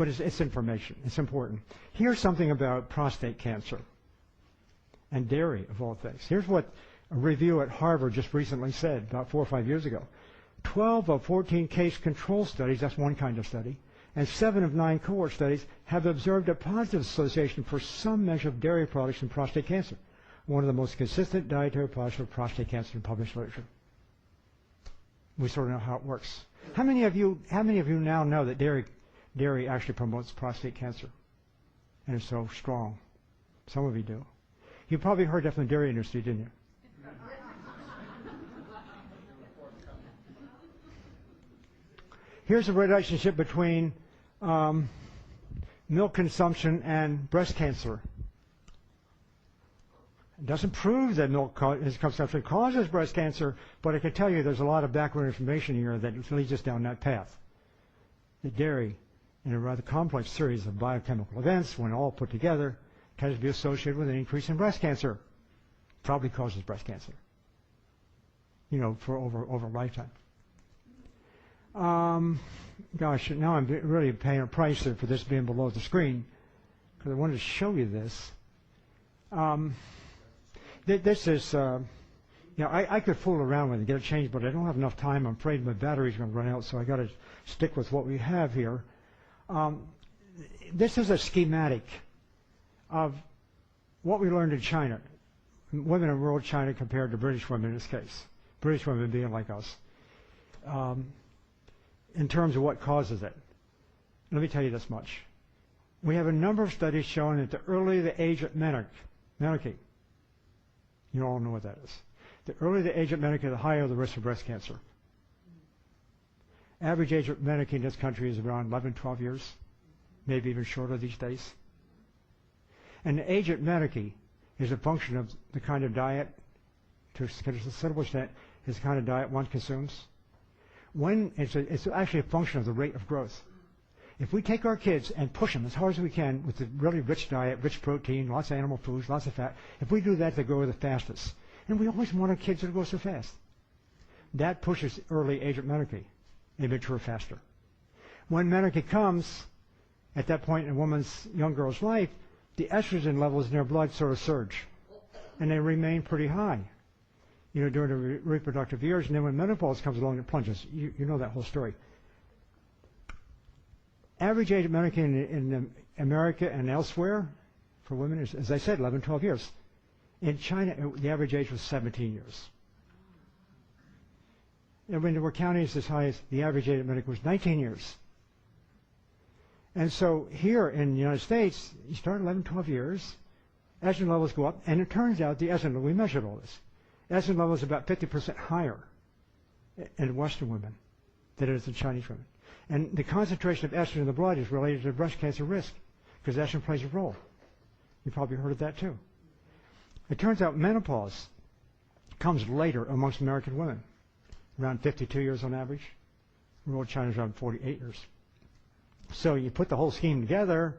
but it's information. It's important. Here's something about prostate cancer and dairy, of all things. Here's what a review at Harvard just recently said, about 4 or 5 years ago. 12 of 14 case control studies, that's one kind of study, and 7 of 9 cohort studies have observed a positive association for some measure of dairy products in prostate cancer, one of the most consistent dietary products for prostate cancer in published literature. We sort of know how it works. How many of you now know that dairy actually promotes prostate cancer and is so strong? Some of you do. You probably heard that from the dairy industry, didn't you? Here's a relationship between milk consumption and breast cancer. It doesn't prove that milk consumption causes breast cancer, but I can tell you there's a lot of background information here that leads us down that path. The dairy, in a rather complex series of biochemical events, when all put together, tends to be associated with an increase in breast cancer. Probably causes breast cancer, for over a lifetime. Gosh, now I'm really paying a price for this being below the screen, because I wanted to show you this. This is, I could fool around with it, get it changed, but I don't have enough time. I'm afraid my battery's going to run out, so I got to stick with what we have here. This is a schematic of what we learned in China, women in rural China compared to British women in this case, British women being like us, in terms of what causes it. Let me tell you this much. We have a number of studies showing that the earlier the age of menarche, you all know what that is. The earlier the age of menarche, the higher the risk of breast cancer. Average age of menarche in this country is around 11, 12 years, maybe even shorter these days. And the age of menarche is a function of the kind of diet, to a considerable extent, is the kind of diet one consumes. It's actually a function of the rate of growth. If we take our kids and push them as hard as we can with a really rich diet, rich protein, lots of animal foods, lots of fat, if we do that, they grow the fastest. And we always want our kids to grow so fast. That pushes early age of menarche. They mature faster. When menarche comes, at that point in a woman's, young girl's life, the estrogen levels in their blood sort of surge. And they remain pretty high, during the reproductive years. And then when menopause comes along, it plunges. You know that whole story. Average age of menarche in America and elsewhere for women is, as I said, 11, 12 years. In China, the average age was 17 years. And when there were counties as high as the average age of menarche was 19 years. And so here in the United States, you start 11, 12 years, estrogen levels go up, and it turns out the estrogen, we measured all this, estrogen level is about 50% higher in Western women than it is in Chinese women. And the concentration of estrogen in the blood is related to breast cancer risk, because estrogen plays a role. You probably heard of that too. It turns out menopause comes later amongst American women, around 52 years on average. Rural China is around 48 years. So you put the whole scheme together,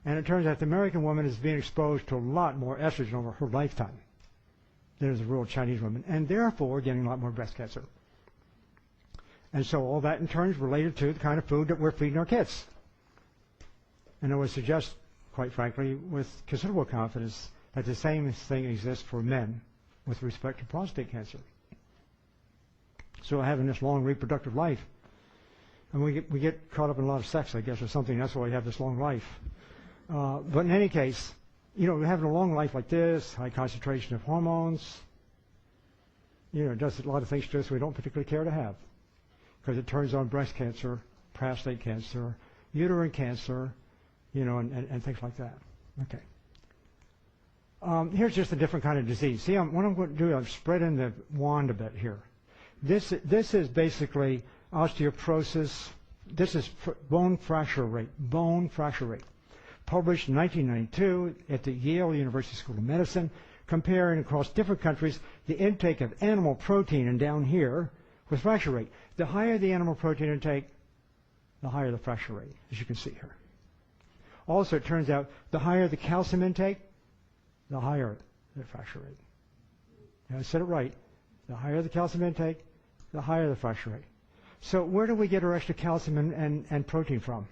and it turns out the American woman is being exposed to a lot more estrogen over her lifetime than is a rural Chinese woman, and therefore getting a lot more breast cancer. And so all that in turn is related to the kind of food that we're feeding our kids. And I would suggest, quite frankly, with considerable confidence, that the same thing exists for men with respect to prostate cancer. So having this long reproductive life, and we get caught up in a lot of sex, I guess, or something. That's why we have this long life. But in any case, having a long life like this, high concentration of hormones, it does a lot of things to us we don't particularly care to have, because it turns on breast cancer, prostate cancer, uterine cancer, and things like that. Okay. Here's just a different kind of disease. See, what I'm going to do, I'm spreading the wand a bit here. This is basically osteoporosis. This is bone fracture rate. Published in 1992 at the Yale University School of Medicine, comparing across different countries the intake of animal protein, and down here with fracture rate. The higher the animal protein intake, the higher the fracture rate, as you can see here. Also, it turns out the higher the calcium intake, the higher the fracture rate. And I said it right. The higher the calcium intake, the higher the fracture rate. So where do we get our extra calcium and protein from?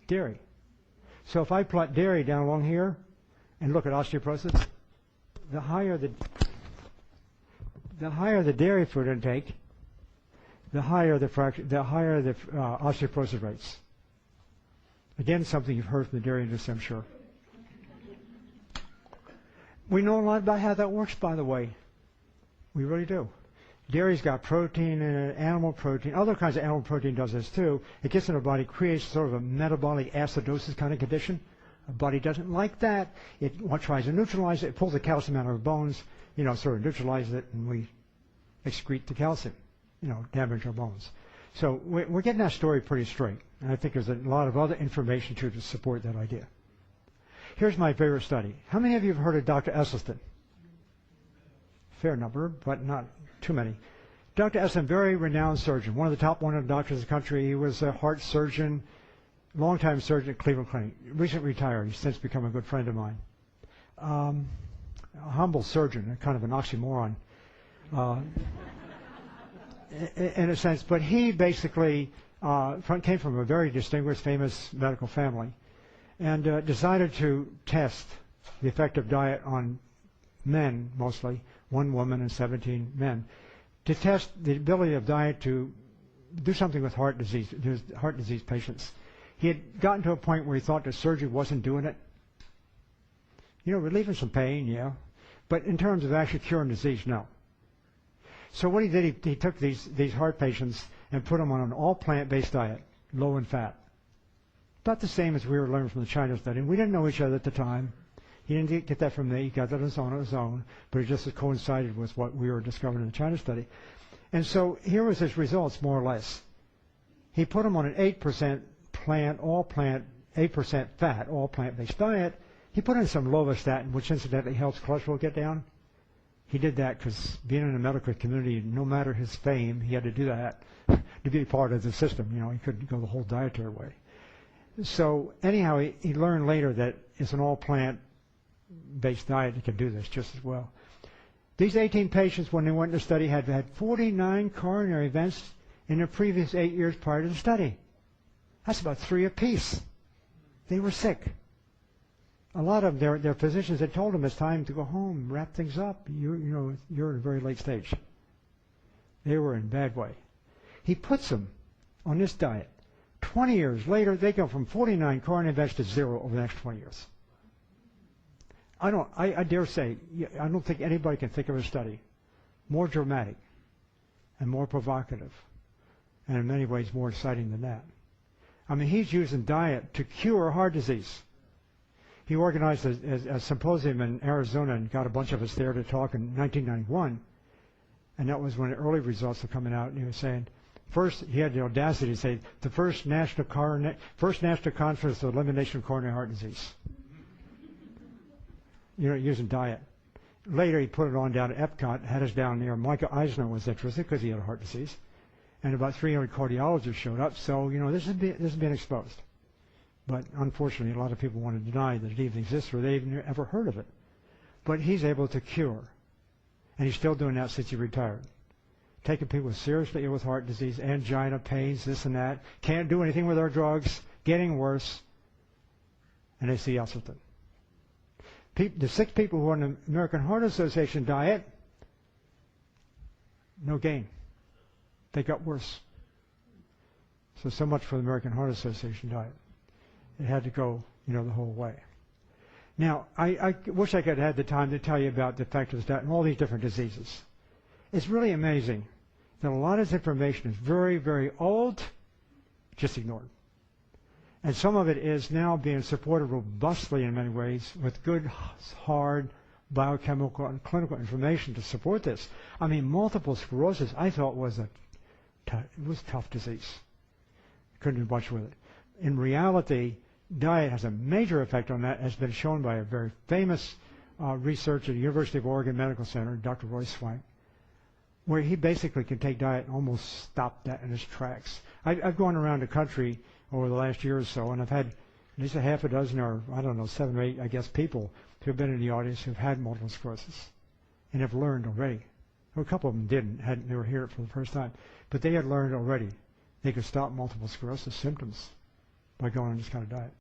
Dairy. So if I plot dairy down along here and look at osteoporosis, the higher the dairy food intake, the higher the osteoporosis rates. Again, something you've heard from the dairy industry, I'm sure. We know a lot about how that works, by the way. We really do. Dairy's got protein in it, animal protein. Other kinds of animal protein does this too. It gets in our body, creates sort of a metabolic acidosis kind of condition. Our body doesn't like that. It tries to neutralize it. It pulls the calcium out of our bones, sort of neutralizes it, and we excrete the calcium, damage our bones. So we're getting that story pretty straight. And I think there's a lot of other information too to support that idea. Here's my favorite study. How many of you have heard of Dr. Esselstyn? Fair number, but not too many. Dr. Esselstyn, very renowned surgeon, one of the top 100 doctors in the country. He was a heart surgeon, longtime surgeon at Cleveland Clinic. Recently retired. He's since become a good friend of mine. A humble surgeon, kind of an oxymoron in a sense. But he basically came from a very distinguished, famous medical family and decided to test the effect of diet on men, mostly, 1 woman and 17 men, to test the ability of diet to do something with heart disease patients. He had gotten to a point where he thought that surgery wasn't doing it. Relieving some pain, yeah, but in terms of actually curing disease, no. So what he did, he took these heart patients and put them on an all plant-based diet, low in fat. About the same as we were learning from the China study. And we didn't know each other at the time. He didn't get that from me. He got that on his own, but it just coincided with what we were discovering in the China study. And so here was his results, more or less. He put them on an 8% all plant, 8% fat, all plant-based diet. He put in some lovastatin, which incidentally helps cholesterol get down. He did that because being in the medical community, no matter his fame, he had to do that to be part of the system. He couldn't go the whole dietary way. So anyhow, he learned later that it's an all plant-based diet that can do this just as well. These 18 patients, when they went to the study, had had 49 coronary events in the previous 8 years prior to the study. That's about 3 apiece. They were sick. A lot of their physicians had told them it's time to go home, wrap things up. You're at a very late stage. They were in a bad way. He puts them on this diet. 20 years later, they go from 49 coronary events to 0 over the next 20 years. I dare say, I don't think anybody can think of a study more dramatic and more provocative and in many ways more exciting than that. I mean, he's using diet to cure heart disease. He organized a symposium in Arizona and got a bunch of us there to talk in 1991. And that was when the early results were coming out. And he was saying, first, he had the audacity to say, the first national conference of elimination of coronary heart disease. Using diet. Later, he put it on down at Epcot, had us down there. Michael Eisner was interested because he had a heart disease. And about 300 cardiologists showed up. So, this has been exposed. But unfortunately, a lot of people want to deny that it even exists or they've ever heard of it. But he's able to cure. And he's still doing that since he retired. Taking people seriously ill with heart disease, angina, pains, this and that. Can't do anything with our drugs. Getting worse. And they see Esselstyn. The 6 people who are on the American Heart Association diet, no gain. They got worse. So much for the American Heart Association diet. It had to go, the whole way. Now, I wish I could have had the time to tell you about the effect of this diet and all these different diseases. It's really amazing that a lot of this information is very, very old, just ignored. And some of it is now being supported robustly in many ways with good, hard biochemical and clinical information to support this. I mean, multiple sclerosis, I thought was a tough disease. Couldn't do much with it. In reality, diet has a major effect on that, as been shown by a very famous researcher at the University of Oregon Medical Center, Dr. Roy Swank, where he basically can take diet and almost stop that in its tracks. I've gone around the country over the last year or so, and I've had at least a half a dozen or, 7 or 8, people who have been in the audience who've had multiple sclerosis and have learned already. Well, a couple of them didn't. They were here for the first time. But they had learned already they could stop multiple sclerosis symptoms by going on this kind of diet.